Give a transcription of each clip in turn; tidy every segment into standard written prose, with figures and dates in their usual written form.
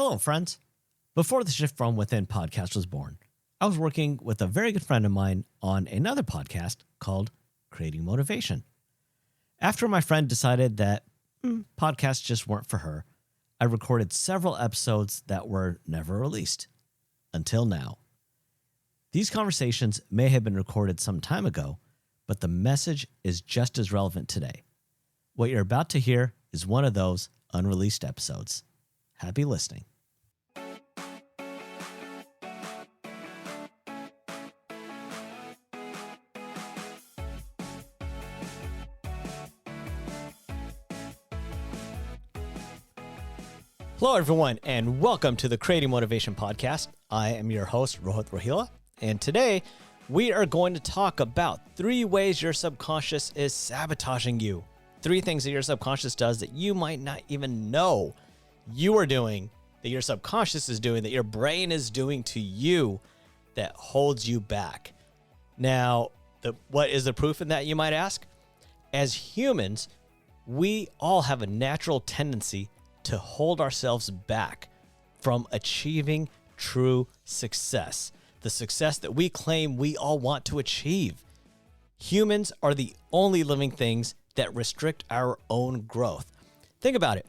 Hello, friends. Before the Shift From Within podcast was born, I was working with a very good friend of mine on another podcast called Creating Motivation. After my friend decided that podcasts just weren't for her, I recorded several episodes that were never released until now. These conversations may have been recorded some time ago, but the message is just as relevant today. What you're about to hear is one of those unreleased episodes. Happy listening. Hello, everyone, and welcome to the Creating Motivation podcast. I am your host, Rohit, and today we are going to talk about 3 ways your subconscious is sabotaging you. 3 things that your subconscious does that you might not even know you are doing, that your subconscious is doing, that your brain is doing to you that holds you back. Now, what is the proof in that, you might ask? As humans, we all have a natural tendency to hold ourselves back from achieving true success, the success that we claim we all want to achieve. Humans are the only living things that restrict our own growth. Think about it.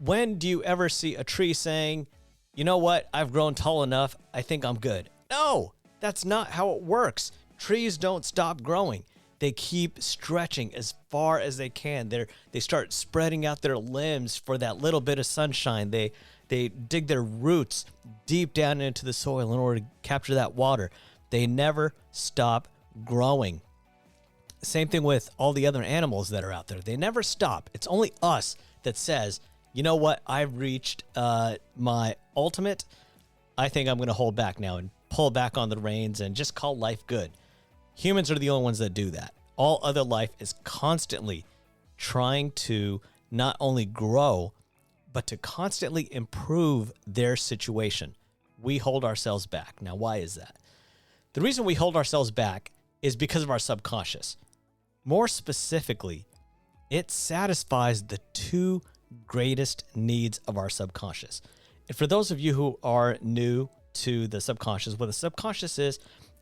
When do you ever see a tree saying, you know what, I've grown tall enough, I think I'm good? No, that's not how it works. Trees don't stop growing. They keep stretching as far as they can. They start spreading out their limbs for that little bit of sunshine. They dig their roots deep down into the soil in order to capture that water. They never stop growing. Same thing with all the other animals that are out there. They never stop. It's only us that says, you know what, I've reached my ultimate. I think I'm going to hold back now and pull back on the reins and just call life good. Humans are the only ones that do that. All other life is constantly trying to not only grow, but to constantly improve their situation. We hold ourselves back. Now, why is that? The reason we hold ourselves back is because of our subconscious. More specifically, it satisfies the 2 greatest needs of our subconscious. And for those of you who are new to the subconscious, what the subconscious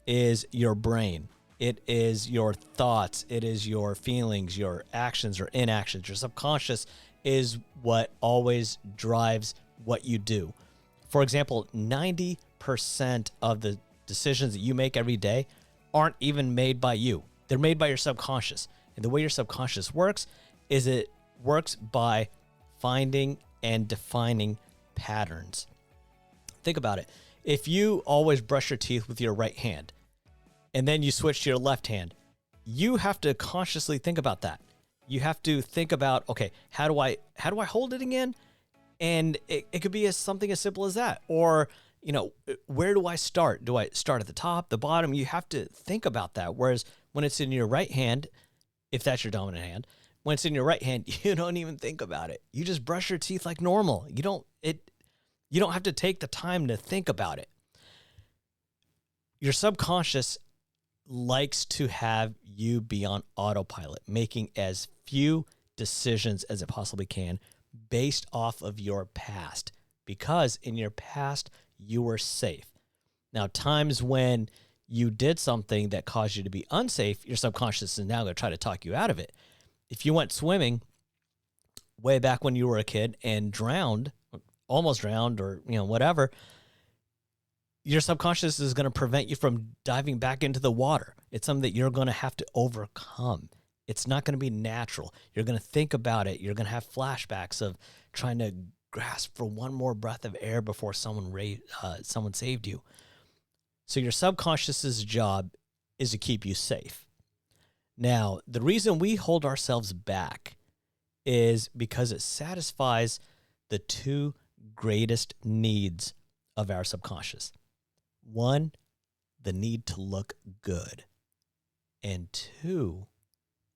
is your brain. It is your thoughts. It is your feelings, your actions or inactions. Your subconscious is what always drives what you do. For example, 90% of the decisions that you make every day aren't even made by you. They're made by your subconscious. And the way your subconscious works is it works by finding and defining patterns. Think about it. If you always brush your teeth with your right hand, and then you switch to your left hand, you have to consciously think about that. You have to think about, okay, how do I hold it again? And it could be something as simple as that. Or, where do I start? Do I start at the top, the bottom? You have to think about that. Whereas when it's in your right hand, if that's your dominant hand, when it's in your right hand, you don't even think about it. You just brush your teeth like normal. You don't have to take the time to think about it. Your subconscious likes to have you be on autopilot, making as few decisions as it possibly can based off of your past, because in your past, you were safe. Now, times when you did something that caused you to be unsafe, your subconscious is now going to try to talk you out of it. If you went swimming way back when you were a kid and drowned, almost drowned or, whatever, your subconscious is going to prevent you from diving back into the water. It's something that you're going to have to overcome. It's not going to be natural. You're going to think about it. You're going to have flashbacks of trying to grasp for one more breath of air before someone saved you. So your subconscious's job is to keep you safe. Now, the reason we hold ourselves back is because it satisfies the 2 greatest needs of our subconscious. 1, the need to look good. And 2,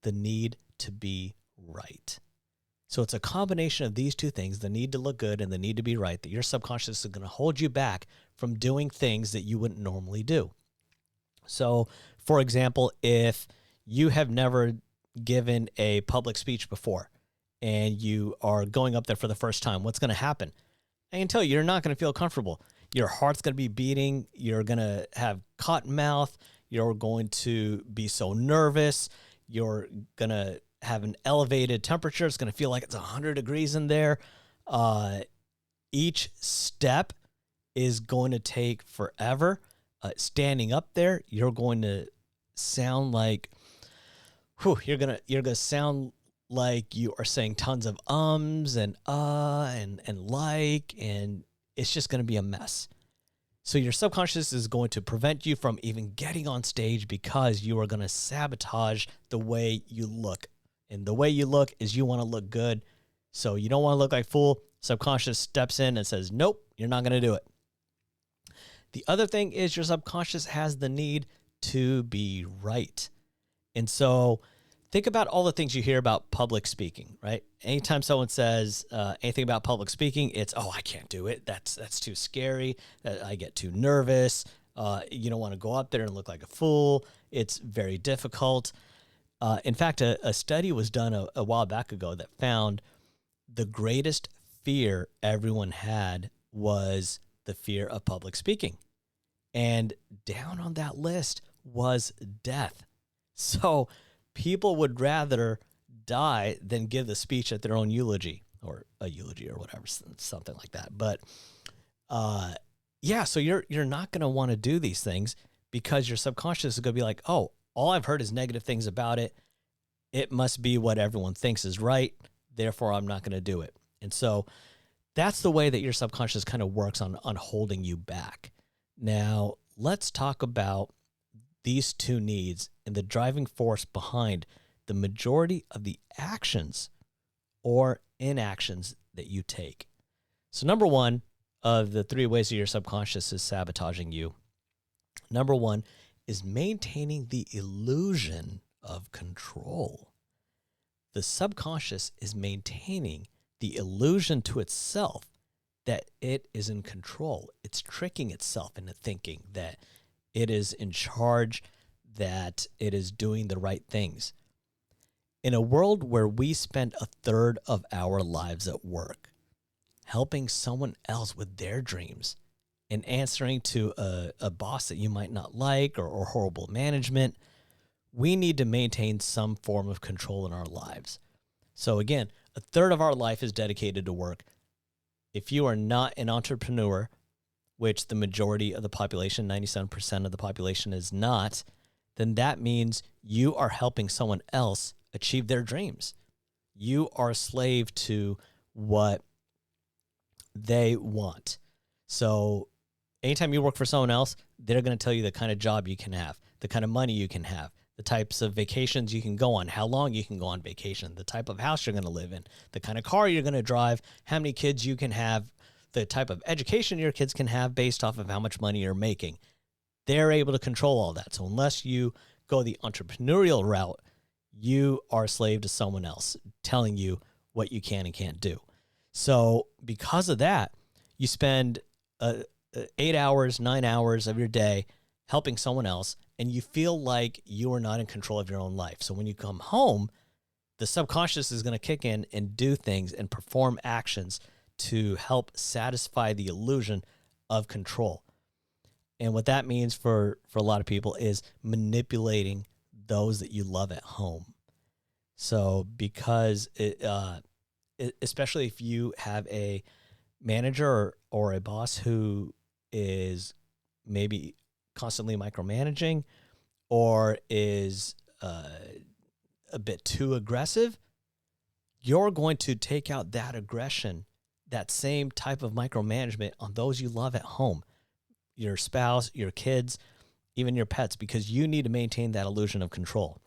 the need to be right. So it's a combination of these 2 things, the need to look good and the need to be right, that your subconscious is going to hold you back from doing things that you wouldn't normally do. So, for example, if you have never given a public speech before and you are going up there for the first time, what's going to happen? I can tell you, you're not going to feel comfortable. Your heart's going to be beating. You're going to have cotton mouth. You're going to be so nervous. You're going to have an elevated temperature. It's going to feel like it's 100 degrees in there. Each step is going to take forever. Standing up there, you're going to sound like, you're gonna sound like you are saying tons of ums and like, and it's just going to be a mess. So your subconscious is going to prevent you from even getting on stage because you are going to sabotage the way you look. And the way you look is you want to look good. So you don't want to look like a fool. Subconscious steps in and says, nope, you're not going to do it. The other thing is your subconscious has the need to be right. And so think about all the things you hear about public speaking, right? Anytime someone says anything about public speaking, it's, oh, I can't do it. That's too scary. I get too nervous. You don't want to go up there and look like a fool. It's very difficult. In fact, a study was done a while back ago that found the greatest fear everyone had was the fear of public speaking. And down on that list was death. So people would rather die than give the speech at their own eulogy or a eulogy or whatever, something like that. But so you're not going to want to do these things because your subconscious is going to be like, oh, all I've heard is negative things about it. It must be what everyone thinks is right. Therefore, I'm not going to do it. And so that's the way that your subconscious kind of works on holding you back. Now, let's talk about these two needs and the driving force behind the majority of the actions or inactions that you take. So number one of the three ways that your subconscious is sabotaging you, number one is maintaining the illusion of control. The subconscious is maintaining the illusion to itself that it is in control. It's tricking itself into thinking that it is in charge, that it is doing the right things. In a world where we spend a third of our lives at work, helping someone else with their dreams and answering to a boss that you might not like or horrible management, we need to maintain some form of control in our lives. So again, a third of our life is dedicated to work. If you are not an entrepreneur, which the majority of the population, 97% of the population is not, then that means you are helping someone else achieve their dreams. You are a slave to what they want. So anytime you work for someone else, they're going to tell you the kind of job you can have, the kind of money you can have, the types of vacations you can go on, how long you can go on vacation, the type of house you're going to live in, the kind of car you're going to drive, how many kids you can have, the type of education your kids can have based off of how much money you're making. They're able to control all that. So unless you go the entrepreneurial route, you are a slave to someone else telling you what you can and can't do. So because of that, you spend 8 hours, 9 hours of your day helping someone else, and you feel like you are not in control of your own life. So when you come home, the subconscious is going to kick in and do things and perform actions to help satisfy the illusion of control. And what that means for a lot of people is manipulating those that you love at home. So because especially if you have a manager or a boss who is maybe constantly micromanaging or is a bit too aggressive, you're going to take out that aggression, that same type of micromanagement on those you love at home, your spouse, your kids, even your pets, because you need to maintain that illusion of control.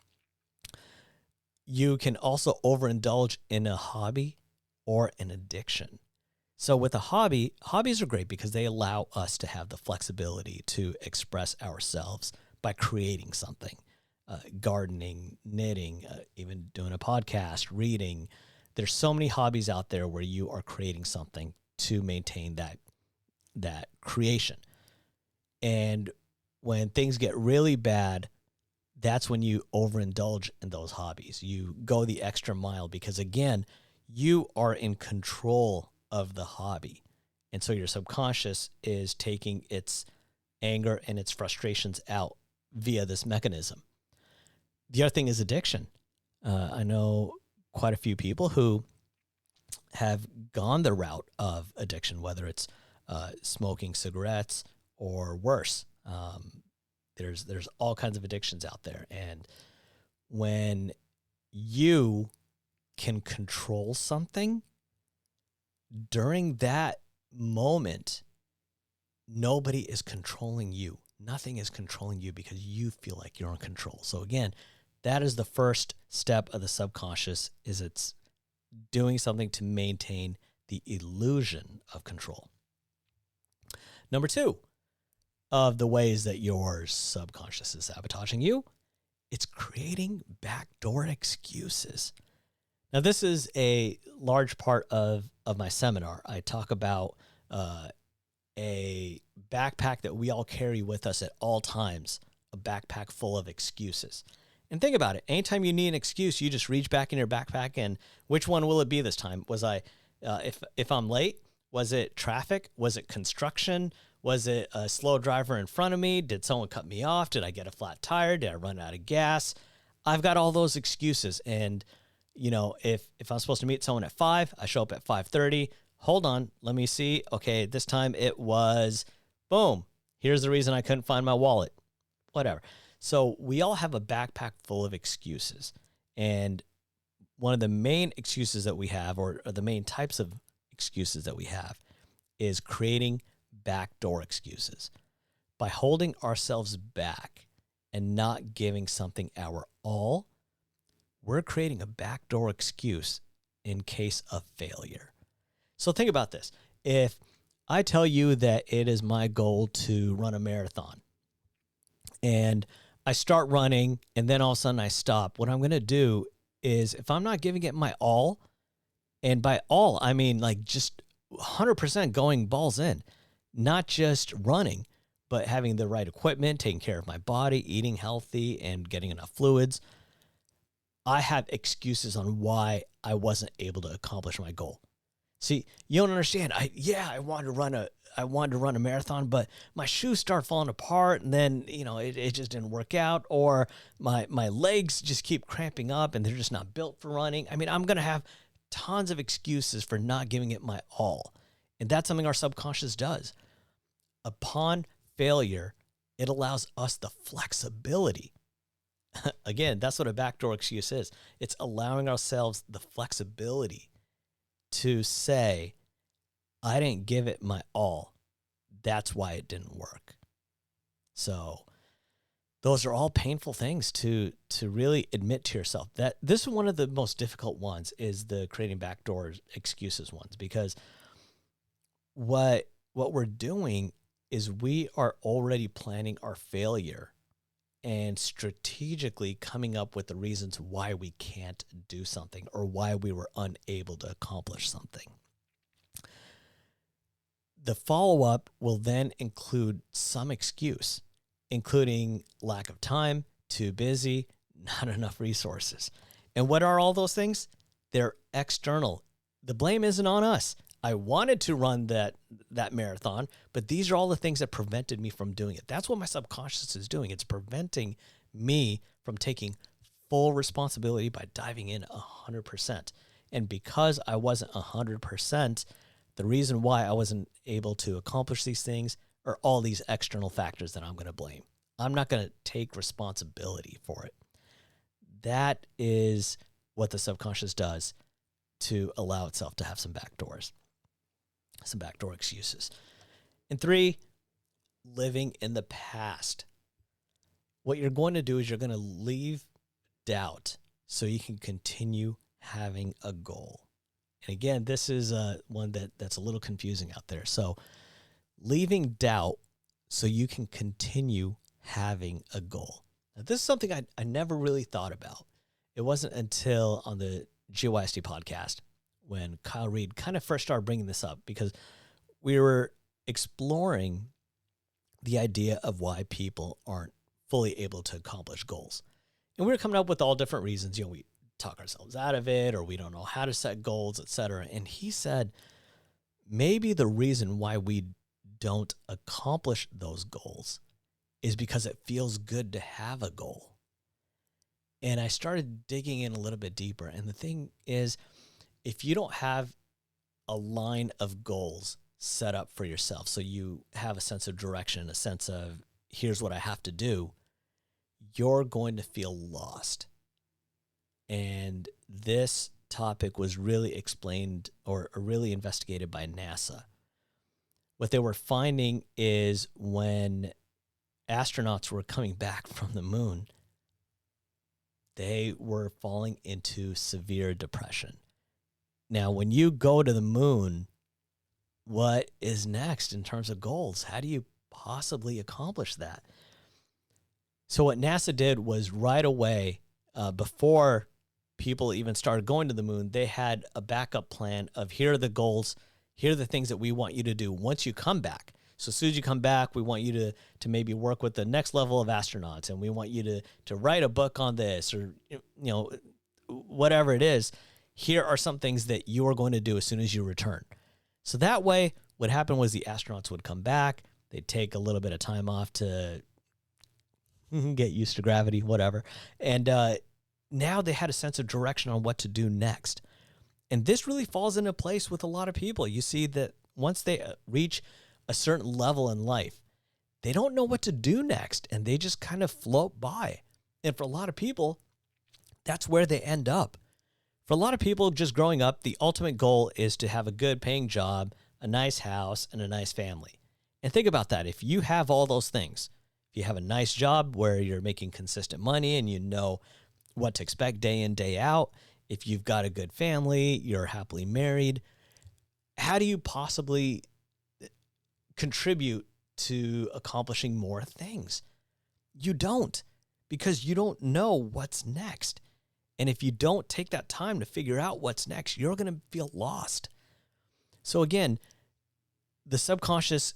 You can also overindulge in a hobby or an addiction. So with a hobby, hobbies are great because they allow us to have the flexibility to express ourselves by creating something, gardening, knitting, even doing a podcast, reading. There's so many hobbies out there where you are creating something to maintain that creation. And when things get really bad, that's when you overindulge in those hobbies. You go the extra mile because, again, you are in control of the hobby. And so your subconscious is taking its anger and its frustrations out via this mechanism. The other thing is addiction. I know quite a few people who have gone the route of addiction, whether it's smoking cigarettes or worse. There's all kinds of addictions out there. And when you can control something during that moment, nobody is controlling you. Nothing is controlling you because you feel like you're in control. So again, that is the first step of the subconscious, is it's doing something to maintain the illusion of control. Number 2 of the ways that your subconscious is sabotaging you, it's creating backdoor excuses. Now, this is a large part of my seminar. I talk about a backpack that we all carry with us at all times, a backpack full of excuses. And think about it. Anytime you need an excuse, you just reach back in your backpack, and which one will it be this time? Was I, if I'm late, was it traffic? Was it construction? Was it a slow driver in front of me? Did someone cut me off? Did I get a flat tire? Did I run out of gas? I've got all those excuses. And, you know, if I'm supposed to meet someone at 5, I show up at 5:30. Hold on, let me see. Okay, this time it was, boom, here's the reason I couldn't find my wallet. Whatever. So we all have a backpack full of excuses. And one of the main excuses that we have, or the main types of excuses that we have, is creating backdoor excuses. By holding ourselves back and not giving something our all, we're creating a backdoor excuse in case of failure. So think about this. If I tell you that it is my goal to run a marathon, and I start running, and then all of a sudden I stop, what I'm going to do is, if I'm not giving it my all, and by all, I mean like just 100% going balls in, not just running, but having the right equipment, taking care of my body, eating healthy, and getting enough fluids, I have excuses on why I wasn't able to accomplish my goal. See, you don't understand. I wanted to run a marathon, but my shoes start falling apart, and then, you know, it just didn't work out, or my legs just keep cramping up and they're just not built for running. I mean, I'm going to have tons of excuses for not giving it my all. And that's something our subconscious does. Upon failure, it allows us the flexibility. Again, that's what a backdoor excuse is. It's allowing ourselves the flexibility to say, I didn't give it my all. That's why it didn't work. So those are all painful things to really admit to yourself. That this is one of the most difficult ones, is the creating backdoor excuses ones, because what we're doing is we are already planning our failure and strategically coming up with the reasons why we can't do something, or why we were unable to accomplish something. The follow-up will then include some excuse, including lack of time, too busy, not enough resources. And what are all those things? They're external. The blame isn't on us. I wanted to run that marathon, but these are all the things that prevented me from doing it. That's what my subconscious is doing. It's preventing me from taking full responsibility by diving in 100%. And because I wasn't 100%, the reason why I wasn't able to accomplish these things are all these external factors that I'm going to blame. I'm not going to take responsibility for it. That is what the subconscious does to allow itself to have some backdoors, some backdoor excuses. And 3, living in the past. What you're going to do is you're going to leave doubt so you can continue having a goal. And again, this is one that's a little confusing out there. So leaving doubt so you can continue having a goal. Now, this is something I never really thought about. It wasn't until on the GYST podcast when Kyle Reed kind of first started bringing this up, because we were exploring the idea of why people aren't fully able to accomplish goals. And we were coming up with all different reasons. You know, we talk ourselves out of it, or we don't know how to set goals, etc. And he said, maybe the reason why we don't accomplish those goals is because it feels good to have a goal. And I started digging in a little bit deeper. And the thing is, if you don't have a line of goals set up for yourself, so you have a sense of direction, a sense of here's what I have to do, you're going to feel lost. And this topic was really explained or really investigated by NASA. What they were finding is when astronauts were coming back from the moon, they were falling into severe depression. Now, when you go to the moon, what is next in terms of goals? How do you possibly accomplish that? So what NASA did was right away, before people even started going to the moon, they had a backup plan of here are the goals, here are the things that we want you to do once you come back. So as soon as you come back, we want you to maybe work with the next level of astronauts, and we want you to write a book on this, or whatever it is. Here are some things that you are going to do as soon as you return. So that way, what happened was the astronauts would come back, they'd take a little bit of time off to get used to gravity, whatever. And now they had a sense of direction on what to do next. And this really falls into place with a lot of people. You see that once they reach a certain level in life, they don't know what to do next, and they just kind of float by. And for a lot of people, that's where they end up. For a lot of people just growing up, the ultimate goal is to have a good paying job, a nice house, and a nice family. And think about that. If you have all those things, if you have a nice job where you're making consistent money and you know what to expect day in, day out, if you've got a good family, you're happily married, how do you possibly contribute to accomplishing more things? You don't, because you don't know what's next. And if you don't take that time to figure out what's next, you're going to feel lost. So again, the subconscious,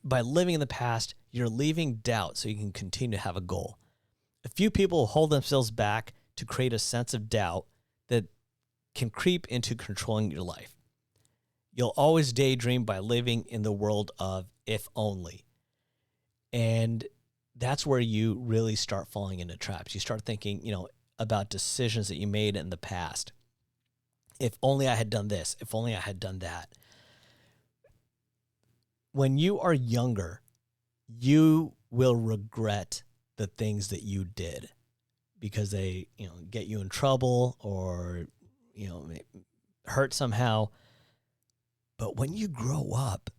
by living in the past, you're leaving doubt so you can continue to have a goal. A few people hold themselves back to create a sense of doubt that can creep into controlling your life. You'll always daydream by living in the world of if only. And that's where you really start falling into traps. You start thinking, about decisions that you made in the past. If only I had done this, if only I had done that. When you are younger, you will regret the things that you did because they, get you in trouble or, hurt somehow. But when you grow up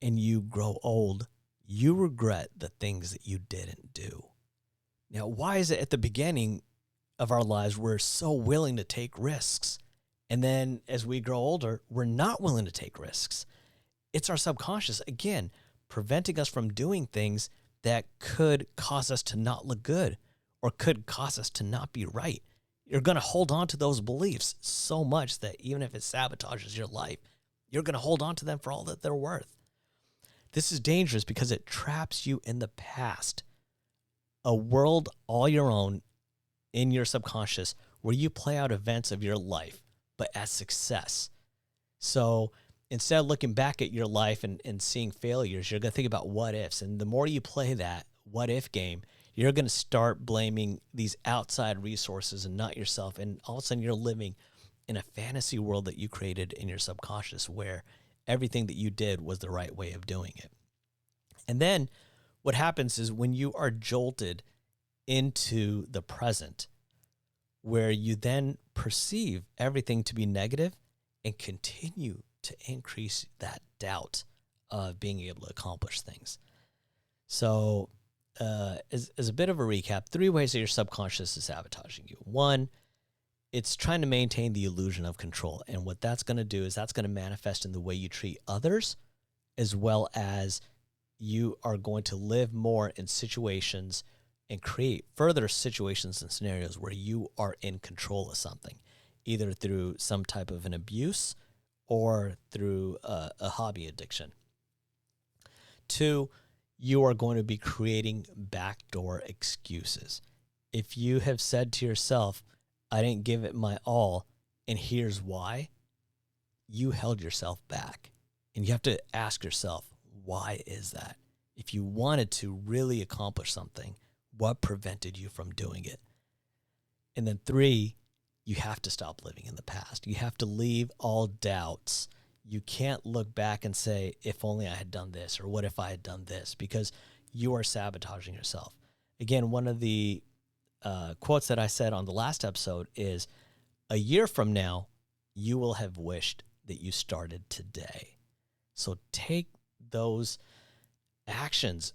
and you grow old, you regret the things that you didn't do. Now, why is it at the beginning of our lives we're so willing to take risks, and then as we grow older, we're not willing to take risks? It's our subconscious, again, preventing us from doing things that could cause us to not look good or could cause us to not be right. You're going to hold on to those beliefs so much that even if it sabotages your life, you're going to hold on to them for all that they're worth. This is dangerous because it traps you in the past, a world all your own in your subconscious where you play out events of your life, but as success. So instead of looking back at your life and seeing failures, you're going to think about what ifs. And the more you play that what if game, you're going to start blaming these outside resources and not yourself. And all of a sudden you're living in a fantasy world that you created in your subconscious where everything that you did was the right way of doing it. And then what happens is when you are jolted into the present, where you then perceive everything to be negative and continue to increase that doubt of being able to accomplish things. So as a bit of a recap, 3 ways that your subconscious is sabotaging you. 1, it's trying to maintain the illusion of control. And what that's going to do is that's going to manifest in the way you treat others, as well as you are going to live more in situations and create further situations and scenarios where you are in control of something, either through some type of an abuse or through a hobby addiction. 2, you are going to be creating backdoor excuses. If you have said to yourself, I didn't give it my all, and here's why, you held yourself back. And you have to ask yourself, why is that? If you wanted to really accomplish something, what prevented you from doing it? And then 3, you have to stop living in the past. You have to leave all doubts. You can't look back and say, if only I had done this, or what if I had done this, because you are sabotaging yourself. Again, one of the quotes that I said on the last episode is, a year from now, you will have wished that you started today. So take those actions.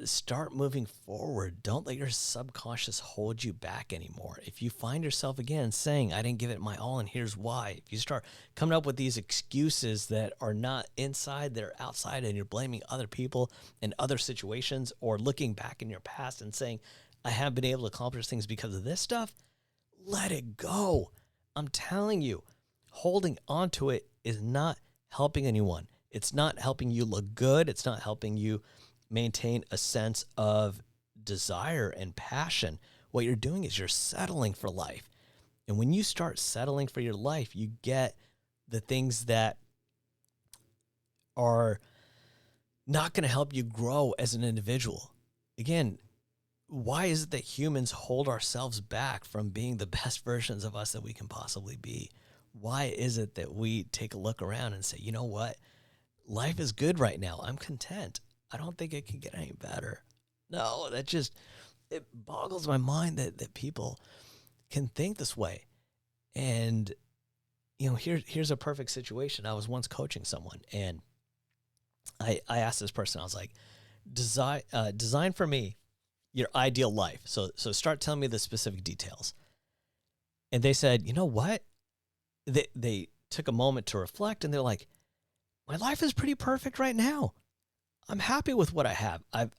Start moving forward. Don't let your subconscious hold you back anymore. If you find yourself again saying, I didn't give it my all and here's why, if you start coming up with these excuses that are not inside, they're outside, and you're blaming other people and other situations, or looking back in your past and saying, I haven't been able to accomplish things because of this stuff, let it go. I'm telling you, holding on to it is not helping anyone. It's not helping you look good. It's not helping you maintain a sense of desire and passion. What you're doing is you're settling for life. And when you start settling for your life, you get the things that are not going to help you grow as an individual. Again, why is it that humans hold ourselves back from being the best versions of us that we can possibly be? Why is it that we take a look around and say, you know what? Life is good right now. I'm content. I don't think it can get any better. No, it boggles my mind that people can think this way. And, here's a perfect situation. I was once coaching someone, and I asked this person, I was like, design for me your ideal life. So start telling me the specific details. And they said, you know what? They took a moment to reflect, and they're like, my life is pretty perfect right now. I'm happy with what I have. I'm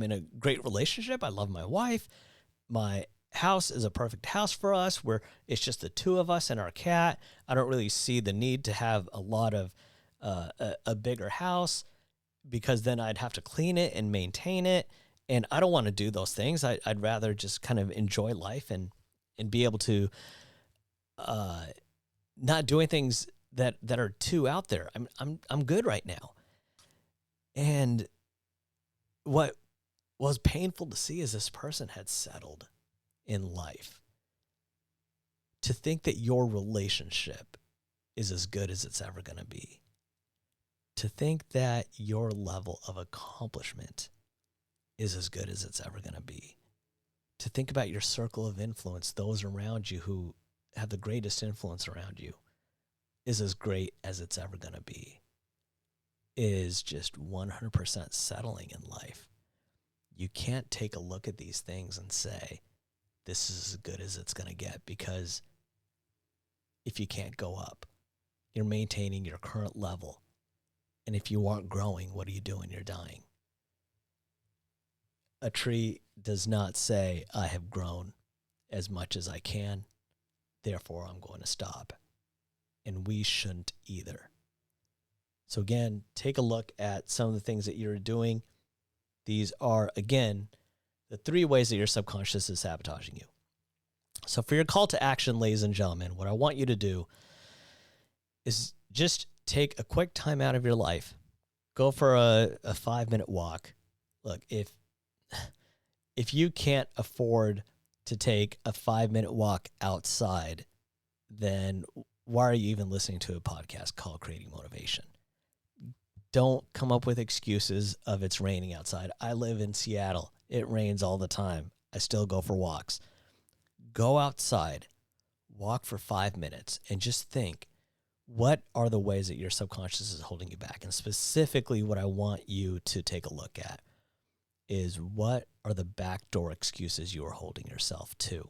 in a great relationship. I love my wife. My house is a perfect house for us, where it's just the two of us and our cat. I don't really see the need to have a lot of a bigger house, because then I'd have to clean it and maintain it. And I don't want to do those things. I'd rather just kind of enjoy life and be able to not doing things that are too out there. I'm good right now. And what was painful to see is this person had settled in life. To think that your relationship is as good as it's ever going to be. To think that your level of accomplishment is as good as it's ever going to be. To think about your circle of influence, those around you who have the greatest influence around you, is as great as it's ever going to be, is just 100% settling in life. You can't take a look at these things and say, this is as good as it's going to get, because if you can't go up, you're maintaining your current level. And if you aren't growing, what are you doing? You're dying. A tree does not say, I have grown as much as I can, therefore I'm going to stop. And we shouldn't either. So again, take a look at some of the things that you're doing. These are, again, the 3 ways that your subconscious is sabotaging you. So for your call to action, ladies and gentlemen, what I want you to do is just take a quick time out of your life. Go for a 5-minute walk. Look, if you can't afford to take a 5-minute walk outside, then why are you even listening to a podcast called Creating Motivation? Don't come up with excuses of it's raining outside. I live in Seattle. It rains all the time. I still go for walks. Go outside, walk for 5 minutes, and just think, what are the ways that your subconscious is holding you back? And specifically, what I want you to take a look at is, what are the backdoor excuses you are holding yourself to?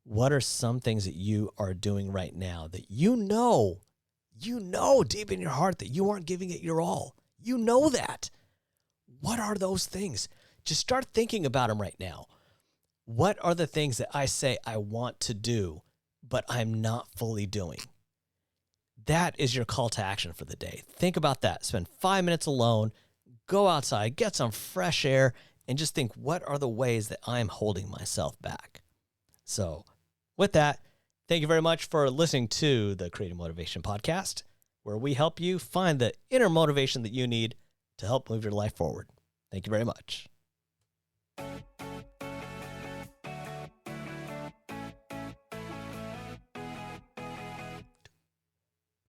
What are some things that you are doing right now that you know deep in your heart that you aren't giving it your all? You know that. What are those things? Just start thinking about them right now. What are the things that I say I want to do, but I'm not fully doing? That is your call to action for the day. Think about that. Spend 5 minutes alone, go outside, get some fresh air, and just think, what are the ways that I'm holding myself back? So with that, thank you very much for listening to the Creative Motivation Podcast. where we help you find the inner motivation that you need to help move your life forward. Thank you very much.